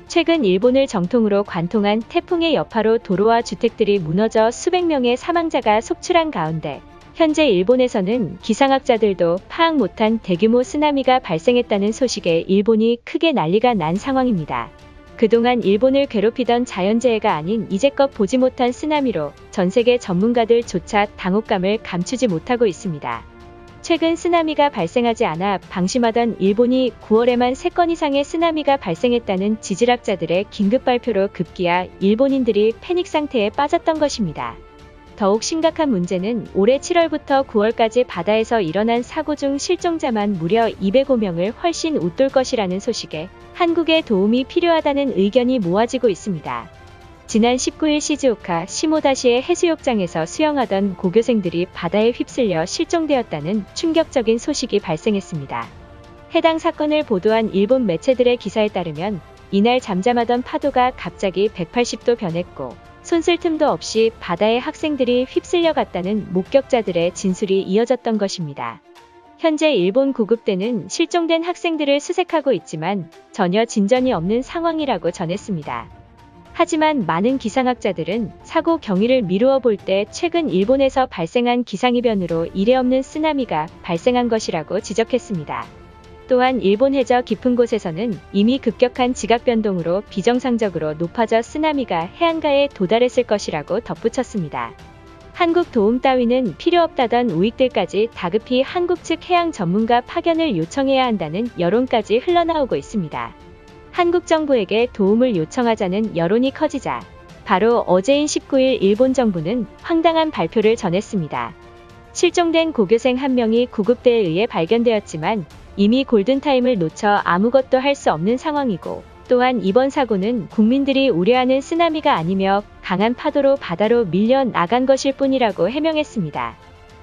최근 일본을 정통으로 관통한 태풍의 여파로 도로와 주택들이 무너져 수백 명의 사망자가 속출한 가운데 현재 일본에서는 기상학자들도 파악 못한 대규모 쓰나미가 발생했다는 소식에 일본이 크게 난리가 난 상황입니다. 그동안 일본을 괴롭히던 자연재해가 아닌 이제껏 보지 못한 쓰나미로 전 세계 전문가들조차 당혹감을 감추지 못하고 있습니다. 최근 쓰나미가 발생하지 않아 방심하던 일본이 9월에만 3건 이상의 쓰나미가 발생했다는 지질학자들의 긴급 발표로 급기야 일본인들이 패닉 상태에 빠졌던 것입니다. 더욱 심각한 문제는 올해 7월부터 9월까지 바다에서 일어난 사고 중 실종자만 무려 205명을 훨씬 웃돌 것이라는 소식에 한국의 도움이 필요하다는 의견이 모아지고 있습니다. 지난 19일 시즈오카 시모다시의 해수욕장에서 수영하던 고교생들이 바다에 휩쓸려 실종되었다는 충격적인 소식이 발생했습니다. 해당 사건을 보도한 일본 매체들의 기사에 따르면 이날 잠잠하던 파도가 갑자기 180도 변했고 손쓸 틈도 없이 바다에 학생들이 휩쓸려 갔다는 목격자들의 진술이 이어졌던 것입니다. 현재 일본 구급대는 실종된 학생들을 수색하고 있지만 전혀 진전이 없는 상황이라고 전했습니다. 하지만 많은 기상학자들은 사고 경위를 미루어 볼 때 최근 일본에서 발생한 기상이변으로 이례없는 쓰나미가 발생한 것이라고 지적했습니다. 또한 일본 해저 깊은 곳에서는 이미 급격한 지각 변동으로 비정상적으로 높아져 쓰나미가 해안가에 도달했을 것이라고 덧붙였습니다. 한국 도움 따위는 필요 없다던 우익들까지 다급히 한국 측 해양 전문가 파견을 요청해야 한다는 여론까지 흘러나오고 있습니다. 한국 정부에게 도움을 요청하자는 여론이 커지자 바로 어제인 19일 일본 정부는 황당한 발표를 전했습니다. 실종된 고교생 한 명이 구급대에 의해 발견되었지만 이미 골든타임을 놓쳐 아무것도 할 수 없는 상황이고 또한 이번 사고는 국민들이 우려하는 쓰나미가 아니며 강한 파도로 바다로 밀려 나간 것일 뿐이라고 해명했습니다.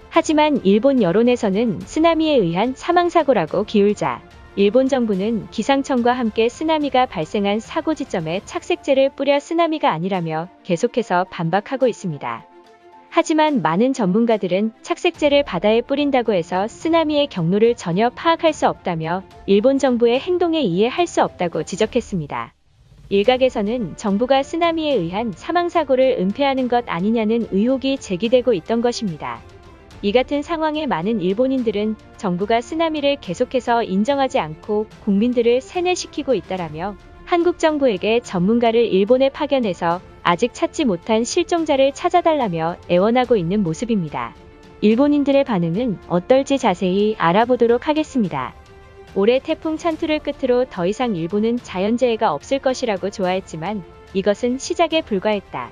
하지만 일본 여론에서는 쓰나미에 의한 사망사고라고 기울자 일본 정부는 기상청과 함께 쓰나미가 발생한 사고 지점에 착색제를 뿌려 쓰나미가 아니라며 계속해서 반박하고 있습니다. 하지만 많은 전문가들은 착색제를 바다에 뿌린다고 해서 쓰나미의 경로를 전혀 파악할 수 없다며 일본 정부의 행동에 이해할 수 없다고 지적했습니다. 일각에서는 정부가 쓰나미에 의한 사망사고를 은폐하는 것 아니냐는 의혹이 제기되고 있던 것입니다. 이 같은 상황에 많은 일본인들은 정부가 쓰나미를 계속해서 인정하지 않고 국민들을 세뇌시키고 있다라며 한국 정부에게 전문가를 일본에 파견해서 아직 찾지 못한 실종자를 찾아달라며 애원하고 있는 모습입니다. 일본인들의 반응은 어떨지 자세히 알아보도록 하겠습니다. 올해 태풍 찬투를 끝으로 더 이상 일본은 자연재해가 없을 것이라고 좋아했지만 이것은 시작에 불과했다.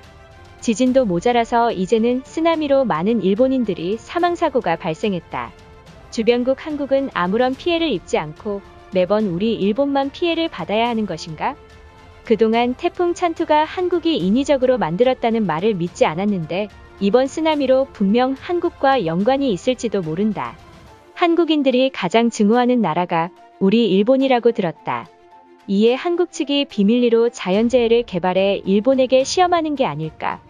지진도 모자라서 이제는 쓰나미로 많은 일본인들이 사망사고가 발생했다. 주변국 한국은 아무런 피해를 입지 않고 매번 우리 일본만 피해를 받아야 하는 것인가? 그동안 태풍 찬투가 한국이 인위적으로 만들었다는 말을 믿지 않았는데 이번 쓰나미로 분명 한국과 연관이 있을지도 모른다. 한국인들이 가장 증오하는 나라가 우리 일본이라고 들었다. 이에 한국 측이 비밀리로 자연재해를 개발해 일본에게 시험하는 게 아닐까.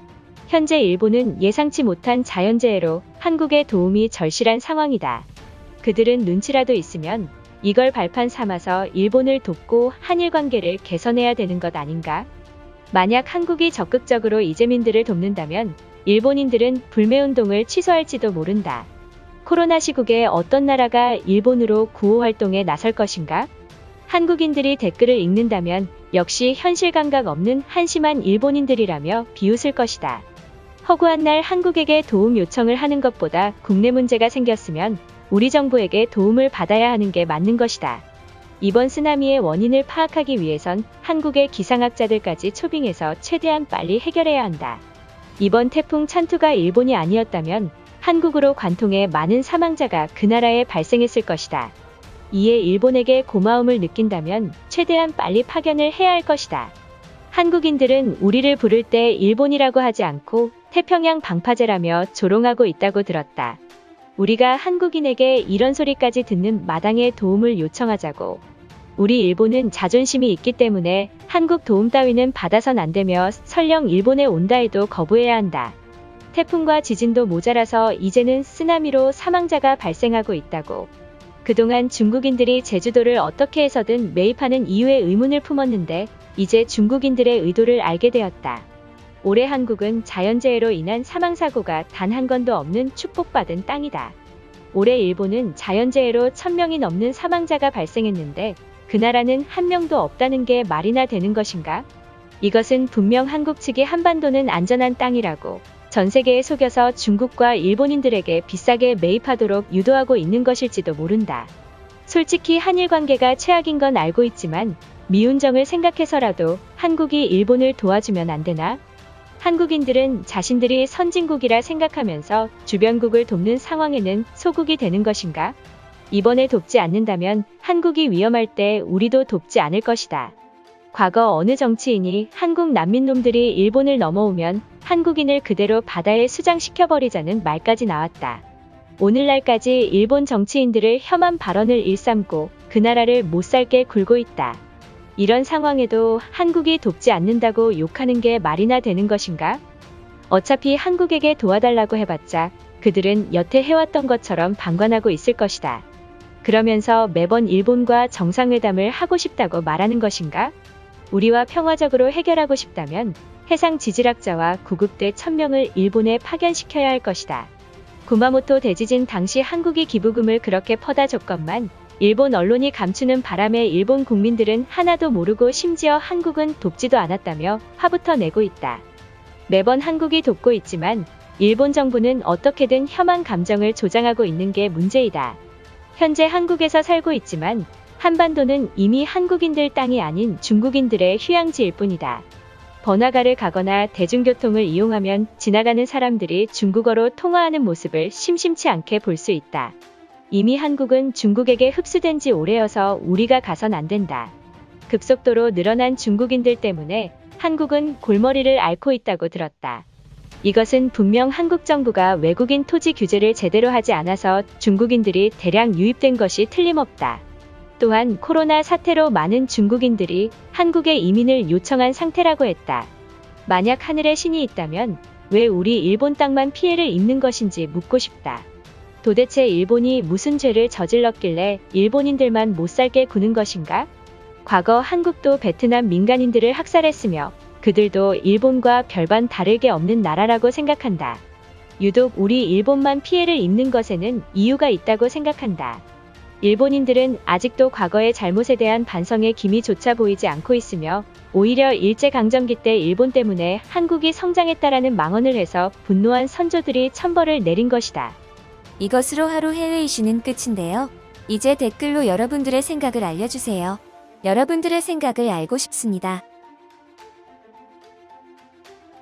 현재 일본은 예상치 못한 자연재해로 한국의 도움이 절실한 상황이다. 그들은 눈치라도 있으면 이걸 발판 삼아서 일본을 돕고 한일 관계를 개선해야 되는 것 아닌가? 만약 한국이 적극적으로 이재민들을 돕는다면 일본인들은 불매운동을 취소할지도 모른다. 코로나 시국에 어떤 나라가 일본으로 구호활동에 나설 것인가? 한국인들이 댓글을 읽는다면 역시 현실 감각 없는 한심한 일본인들이라며 비웃을 것이다. 허구한 날 한국에게 도움 요청을 하는 것보다 국내 문제가 생겼으면 우리 정부에게 도움을 받아야 하는 게 맞는 것이다. 이번 쓰나미의 원인을 파악하기 위해선 한국의 기상학자들까지 초빙해서 최대한 빨리 해결해야 한다. 이번 태풍 찬투가 일본이 아니었다면 한국으로 관통해 많은 사망자가 그 나라에 발생했을 것이다. 이에 일본에게 고마움을 느낀다면 최대한 빨리 파견을 해야 할 것이다. 한국인들은 우리를 부를 때 일본이라고 하지 않고 태평양 방파제라며 조롱하고 있다고 들었다. 우리가 한국인에게 이런 소리까지 듣는 마당에 도움을 요청하자고. 우리 일본은 자존심이 있기 때문에 한국 도움 따위는 받아선 안 되며 설령 일본에 온다 해도 거부해야 한다. 태풍과 지진도 모자라서 이제는 쓰나미로 사망자가 발생하고 있다고. 그동안 중국인들이 제주도를 어떻게 해서든 매입하는 이유에 의문을 품었는데 이제 중국인들의 의도를 알게 되었다. 올해 한국은 자연재해로 인한 사망사고가 단 한 건도 없는 축복받은 땅이다. 올해 일본은 자연재해로 1000명이 넘는 사망자가 발생했는데 그 나라는 한 명도 없다는 게 말이나 되는 것인가? 이것은 분명 한국 측이 한반도는 안전한 땅이라고 전 세계에 속여서 중국과 일본인들에게 비싸게 매입하도록 유도하고 있는 것일지도 모른다. 솔직히 한일 관계가 최악인 건 알고 있지만 미운정을 생각해서라도 한국이 일본을 도와주면 안 되나? 한국인들은 자신들이 선진국이라 생각하면서 주변국을 돕는 상황에는 소국이 되는 것인가? 이번에 돕지 않는다면 한국이 위험할 때 우리도 돕지 않을 것이다. 과거 어느 정치인이 한국 난민놈들이 일본을 넘어오면 한국인을 그대로 바다에 수장시켜버리자는 말까지 나왔다. 오늘날까지 일본 정치인들을 혐한 발언을 일삼고 그 나라를 못살게 굴고 있다. 이런 상황에도 한국이 돕지 않는다고 욕하는 게 말이나 되는 것인가? 어차피 한국에게 도와달라고 해봤자 그들은 여태 해왔던 것처럼 방관하고 있을 것이다. 그러면서 매번 일본과 정상회담을 하고 싶다고 말하는 것인가? 우리와 평화적으로 해결하고 싶다면 해상 지질학자와 구급대 1000명을 일본에 파견시켜야 할 것이다. 구마모토 대지진 당시 한국이 기부금을 그렇게 퍼다 줬건만 일본 언론이 감추는 바람에 일본 국민들은 하나도 모르고 심지어 한국은 돕지도 않았다며 화부터 내고 있다. 매번 한국이 돕고 있지만 일본 정부는 어떻게든 혐한 감정을 조장하고 있는 게 문제이다. 현재 한국에서 살고 있지만 한반도는 이미 한국인들 땅이 아닌 중국인들의 휴양지일 뿐이다. 번화가를 가거나 대중교통을 이용하면 지나가는 사람들이 중국어로 통화하는 모습을 심심치 않게 볼 수 있다. 이미 한국은 중국에게 흡수된 지 오래여서 우리가 가선 안 된다. 급속도로 늘어난 중국인들 때문에 한국은 골머리를 앓고 있다고 들었다. 이것은 분명 한국 정부가 외국인 토지 규제를 제대로 하지 않아서 중국인들이 대량 유입된 것이 틀림없다. 또한 코로나 사태로 많은 중국인들이 한국에 이민을 요청한 상태라고 했다. 만약 하늘에 신이 있다면 왜 우리 일본 땅만 피해를 입는 것인지 묻고 싶다. 도대체 일본이 무슨 죄를 저질렀길래 일본인들만 못살게 구는 것인가? 과거 한국도 베트남 민간인들을 학살했으며 그들도 일본과 별반 다를 게 없는 나라라고 생각한다. 유독 우리 일본만 피해를 입는 것에는 이유가 있다고 생각한다. 일본인들은 아직도 과거의 잘못에 대한 반성의 기미조차 보이지 않고 있으며 오히려 일제강점기 때 일본 때문에 한국이 성장했다라는 망언을 해서 분노한 선조들이 천벌을 내린 것이다. 이것으로 하루 해외 이슈는 끝인데요. 이제 댓글로 여러분들의 생각을 알려주세요. 여러분들의 생각을 알고 싶습니다.